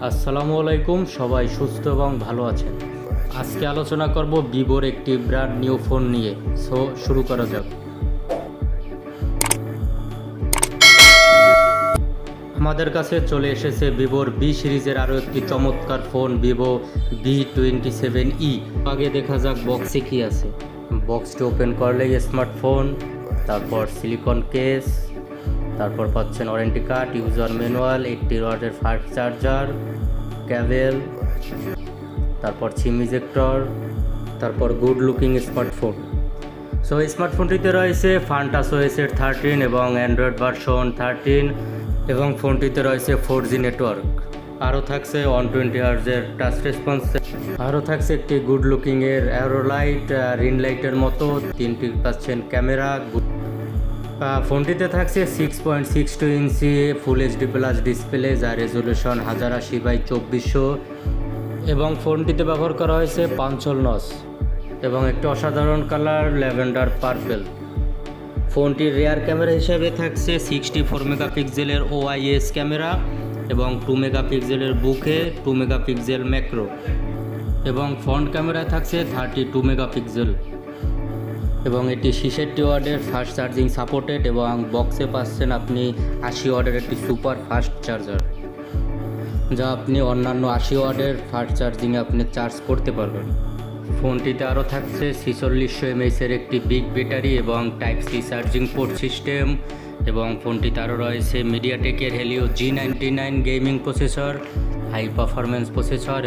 আসসালামু আলাইকুম, সবাই সুস্থ এবং ভালো আছেন। আজকে আলোচনা করব ভিভোর একটি ব্র্যান্ড নিউ ফোন নিয়ে। শুরু করা যাক। আমাদের কাছে চলে এসেছে ভিভোর বি সিরিজের আরও একটি চমৎকার ফোন, ভিভো V27e। আগে দেখা যাক বক্সে কি আছে। বক্সটি ওপেন করলেই স্মার্টফোন, তারপর সিলিকন কেস, তারপর পাচ্ছেন ওয়ারেন্টি কার্ড, ইউজার ম্যানুয়াল, 80 ওয়াটের ফাস্ট চার্জার, কেবল, তারপর সিম ইজেক্টর, তারপর গুড লুকিং স্মার্টফোন। সো এই স্মার্টফোনটিতে রয়েছে ফান্টাসওএস 13 এবং অ্যান্ড্রয়েড ভার্সন 13 এবং ফোনটিতে রয়েছে 4G নেটওয়ার্ক। আরও থাকছে 120 হার্জের টাচ রেসপন্স, আরও থাকছে একটি গুড লুকিংয়ের অ্যারো লাইট, রিং লাইটের মতো, 3টি পাচ্ছেন ক্যামেরা। ফোনটিতে থাকছে 6.62 ইঞ্চি ফুল এইচডি প্লাস ডিসপ্লে, যার রেজলিউশন 1080x2400 এবং ফোনটিতে ব্যবহার করা হয়েছে পাঞ্চল নচ এবং একটি অসাধারণ কালার ল্যাভেন্ডার পার্পেল। ফোনটির রেয়ার ক্যামেরা হিসাবে থাকছে 64 মেগাপিক্সেলের ওআইএস ক্যামেরা এবং 2 মেগাপিক্সেলের বুকে, 2 মেগাপিক্সেল ম্যাক্রো এবং ফ্রন্ট ক্যামেরায় থাকছে 32 মেগাপিক্সেল এবং এটি 66 ওয়াটের ফাস্ট চার্জিং সাপোর্টেড এবং বক্সে পাচ্ছেন আপনি 80 ওয়াটের একটি সুপার ফাস্ট চার্জার, যা আপনি অন্যান্য 80 ওয়াটের ফাস্ট চার্জিংয়ে আপনি চার্জ করতে পারবেন। ফোনটিতে আরও থাকছে 4600 mAh একটি বিগ ব্যাটারি এবং type C charging port system এবং ফোনটিতে আরও রয়েছে মিডিয়াটেকের Helio G99 gaming processor, high performance processor.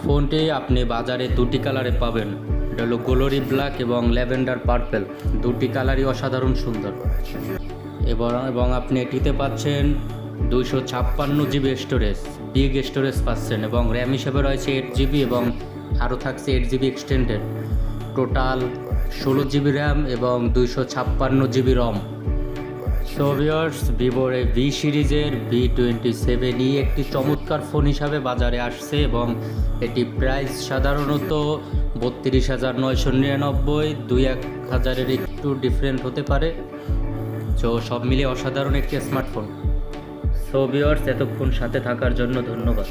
ফোনটি আপনি বাজারে দুটি কালারে পাবেন, এটা হলো গোলোরি ব্ল্যাক এবং ল্যাভেন্ডার পার্পেল। দুটি কালারই অসাধারণ সুন্দর এবং আপনি এটিতে পাচ্ছেন 256 জিবি স্টোরেজ, বিগ স্টোরেজ পাচ্ছেন এবং র্যাম হিসেবে রয়েছে 8 জিবি এবং আরও থাকছে 8 GB extended. Total 16 GB RAM এবং 256 জিবি রম। সো ভিউয়ার্স, ভিভোর এই ভি সিরিজের V27e একটি চমৎকার ফোন হিসাবে বাজারে আসছে এবং এটি প্রাইস সাধারণত 32,999, 2-1,000 একটু ডিফারেন্ট হতে পারে। সো সব মিলিয়ে অসাধারণ একটি স্মার্টফোন। সো ভিউয়ার্স, এতক্ষণ সাথে থাকার জন্য ধন্যবাদ।